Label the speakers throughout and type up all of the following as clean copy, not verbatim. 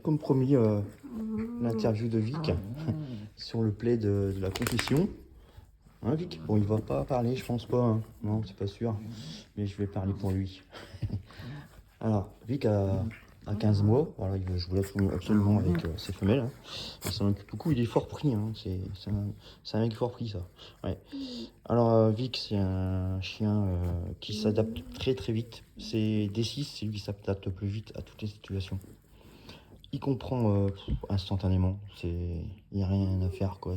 Speaker 1: Comme promis, l'interview de Vic sur le play de la confession. Hein, Vic? Bon, il va pas parler, je pense pas. Hein. Non, c'est pas sûr. Mais je vais parler pour lui. Alors, Vic a 15 mois. Voilà, il veut jouer absolument avec ses femelles. Hein. Il s'en occupe beaucoup. Il est fort pris. Hein. C'est un mec fort pris, ça. Ouais. Alors, Vic, c'est un chien qui s'adapte très très vite. C'est D6, c'est lui qui s'adapte le plus vite à toutes les situations. Il comprend instantanément, il n'y a rien à faire, quoi,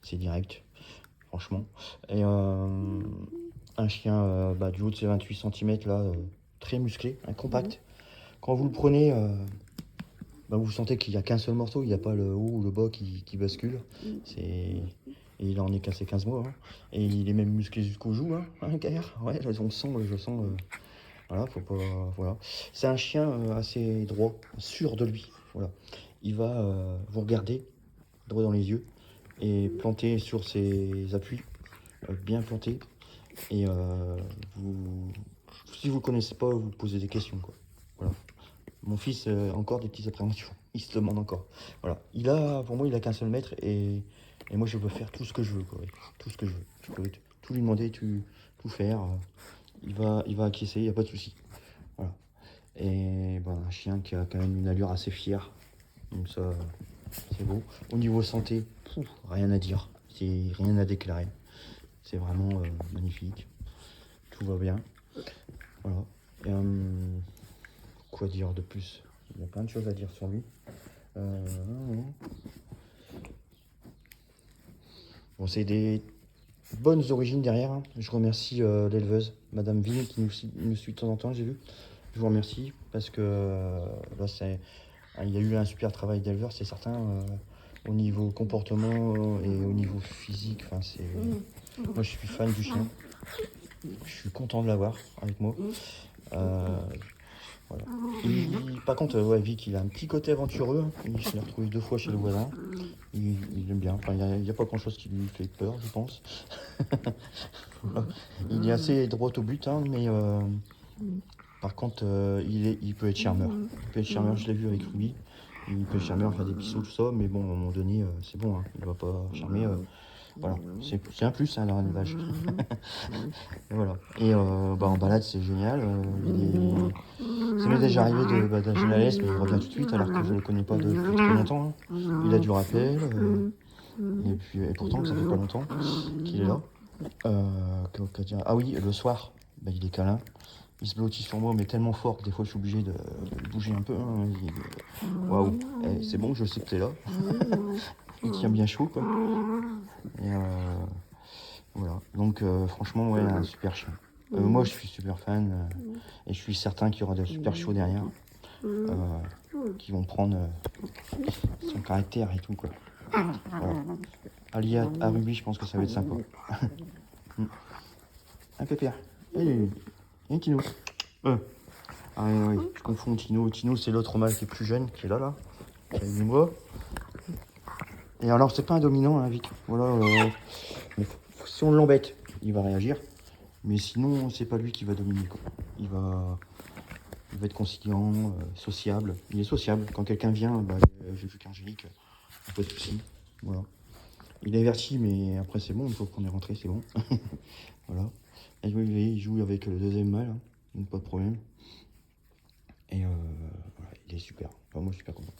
Speaker 1: c'est direct, franchement. Et un chien du haut de ses 28 cm, là, très musclé, compact. Quand vous le prenez, vous sentez qu'il n'y a qu'un seul morceau, il n'y a pas le haut ou le bas qui bascule. Et il en est qu'à ses 15 mois. Hein. Et il est même musclé jusqu'aux joues, hein, Gaillard. Ouais, je sens. Voilà, faut pas. Voilà. C'est un chien assez droit, sûr de lui. Voilà. Il va vous regarder droit dans les yeux et planter sur ses appuis, bien planté. Et si vous ne connaissez pas, vous posez des questions, quoi. Voilà. Mon fils encore des petites appréhensions. Il se demande encore. Voilà. Pour moi, il a qu'un seul maître et moi, je peux faire tout ce que je veux, quoi. Tout ce que je veux. Je peux tout lui demander, tout faire. Il va acquiescer, il n'y a pas de souci. Voilà. Et un chien qui a quand même une allure assez fière. Donc ça, c'est beau. Au niveau santé, rien à dire. C'est rien à déclarer. C'est vraiment magnifique. Tout va bien. Voilà. Et, quoi dire de plus? Il y a plein de choses à dire sur lui. Bon, c'est des bonnes origines derrière. Hein. Je remercie l'éleveuse, Madame Vigne, qui nous suit de temps en temps, j'ai vu. Je vous remercie parce que là, il y a eu un super travail d'éleveur, c'est certain, au niveau comportement et au niveau physique. Moi, je suis fan du chien. Je suis content de l'avoir avec moi. Voilà. Par contre, Vic, il a un petit côté aventureux. Il s'est retrouvé 2 fois chez le voisin. Il aime bien. Enfin, il n'y a pas grand-chose qui lui fait peur, je pense. Voilà. Il est assez droit au but, hein, mais par contre, il peut être charmeur. Il peut être charmeur, je l'ai vu avec Ruby. Il peut être charmeur, faire des bisous, tout ça, mais bon, à un moment donné, c'est bon, hein, il va pas charmer. Voilà, c'est un plus dans l'élevage. Et voilà. Et en balade, c'est génial. Ça m'est déjà arrivé d'acheter la laisse, mais il revient tout de suite, alors que je ne le connais pas depuis très longtemps. Hein. Il a du rappel, et pourtant, ça fait pas longtemps qu'il est là. Ah oui, le soir, il est câlin. Il se blottit sur moi, mais tellement fort que des fois je suis obligé de bouger un peu. Hein. Waouh, c'est bon, je sais que t'es là. Il tient bien chaud, quoi. Et voilà. Donc, franchement, ouais, un super chien. Moi, je suis super fan et je suis certain qu'il y aura des super chiots derrière qui vont prendre son caractère et tout, quoi. Voilà. Allié à Ruby, je pense que ça va être sympa. Un pépère. Et Tino. Ah oui, je confonds Tino. Tino, c'est l'autre mâle qui est plus jeune, qui est là. Qui a 8 mois. Et alors, c'est pas un dominant, hein, Vic. Voilà. Mais si on l'embête, il va réagir. Mais sinon, c'est pas lui qui va dominer, quoi. Il va être conciliant, sociable. Il est sociable. Quand quelqu'un vient, j'ai vu qu'Angélique, pas de soucis. Voilà. Il est averti, mais après, c'est bon. Une fois qu'on est rentré, c'est bon. Voilà. Et il joue avec le deuxième mâle, hein, donc pas de problème. Et voilà, il est super. Enfin, moi, je suis super content.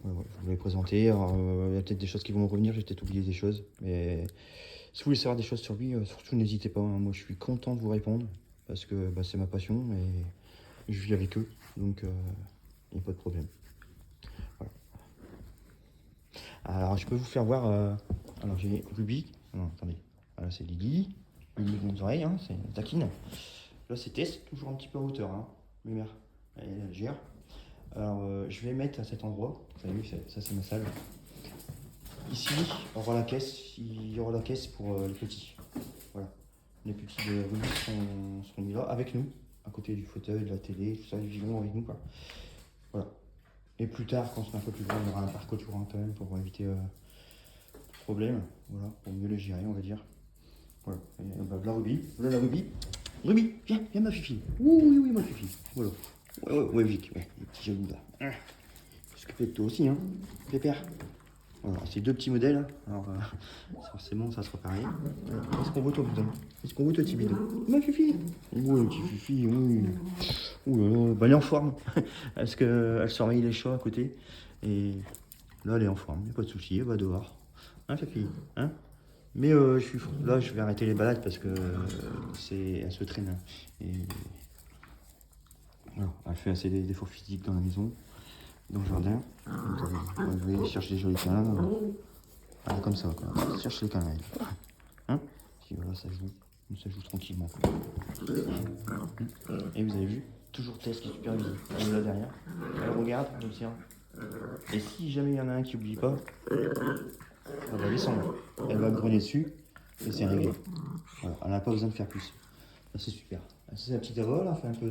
Speaker 1: Ouais, je vous l'ai présenté. Il y a peut-être des choses qui vont me revenir, j'ai peut-être oublié des choses. Mais si vous voulez savoir des choses sur lui, surtout n'hésitez pas. Hein. Moi, je suis content de vous répondre parce que c'est ma passion et je vis avec eux. Donc, il n'y a pas de problème. Voilà. Alors, je peux vous faire voir. Alors, j'ai Ruby. Non, attendez. Voilà, c'est Lily. Lily, vos oreilles, hein, c'est taquine. Là, c'est Tess, toujours un petit peu en hauteur. Hein. Lumière, elle gère. Alors, je vais mettre à cet endroit. Vous avez vu, ça c'est ma salle. Ici, il y aura la caisse pour les petits. Voilà. Les petits de Ruby seront mis là, avec nous, à côté du fauteuil, de la télé, tout ça, ils vivront avec nous, quoi. Voilà. Et plus tard, quand on sera un peu plus grand, il y aura un parc autour quand même pour éviter tout problème. Voilà, pour mieux les gérer, on va dire. Voilà. Et, la Ruby. Voilà la Ruby. Ruby, viens ma fifi. Oui, ma fifi. Voilà. Ouais, Vic, ouais, les petits jaloux là. s'occuper de toi aussi, hein, Pépère. Voilà, c'est deux petits modèles. Alors, forcément, ça sera pareil. Qu'est-ce qu'on veut, toi, putain? Qu'est-ce qu'on veut, toi, petit bidon? Ma Fifi. Oui, petit Fifi, oui. Ouh là là, bah, elle est en forme. Parce qu'elle surveille les chats à côté. Et là, elle est en forme, il n'y a pas de souci, elle va dehors. Hein, Fifi? Hein? Mais là, je vais arrêter les balades parce que elle se traîne. Hein. Et voilà, elle fait assez d'efforts physiques dans la maison, dans le jardin. Donc, vous voyez, chercher des jolis câlins. Voilà, comme ça, quoi. Cherche les câlins. Hein? Puis voilà, ça joue tranquillement. Quoi. Et vous avez vu, toujours Tess qui supervise. Elle est là derrière. Elle regarde, elle observe. Et si jamais il y en a un qui oublie pas, elle va descendre. Elle va grogner dessus et c'est réglé. Voilà, elle n'a pas besoin de faire plus. Ça, c'est super. C'est la petite Eva, là, fait un peu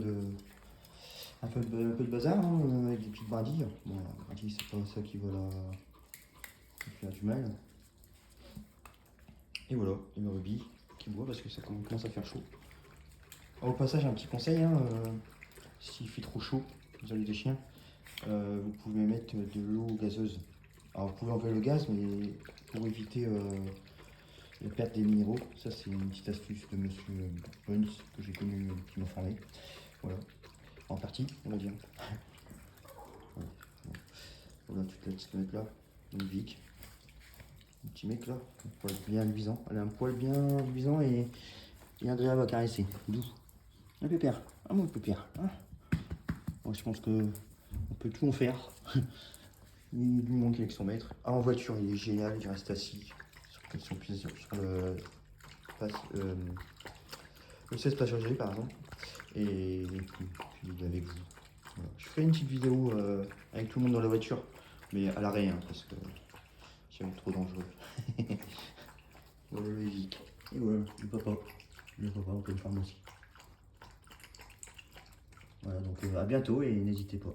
Speaker 1: de bazar, hein, avec des petites brindilles. Bon, la brindille, c'est pas ça qui va la faire du mal. Et voilà, et ma Ruby qui boit parce que ça commence à faire chaud. Au passage, un petit conseil, hein, s'il fait trop chaud, vous avez des chiens, vous pouvez mettre de l'eau gazeuse. Alors vous pouvez enlever le gaz, mais pour éviter la perte des minéraux, ça c'est une petite astuce de monsieur Bones que j'ai connu, qui m'a formé. Voilà, en partie, on va dire. Voilà, voilà toute la petite mec là, une Vic. Un petit mec là, un poil bien luisant. Elle a un poil bien luisant et agréable à caresser, doux. Un pépère, un mon pépère. Hein, moi je pense que on peut tout en faire. Il lui manque avec son maître. Ah, en voiture, il est génial, il reste assis sur le 16 passagers par exemple. Et puis il est avec vous. Voilà. Je ferai une petite vidéo avec tout le monde dans la voiture, mais à l'arrêt, hein, parce que c'est trop dangereux. Voilà le Vic. Et voilà, le papa. Le papa, on peut le faire aussi. Voilà, donc à bientôt et n'hésitez pas.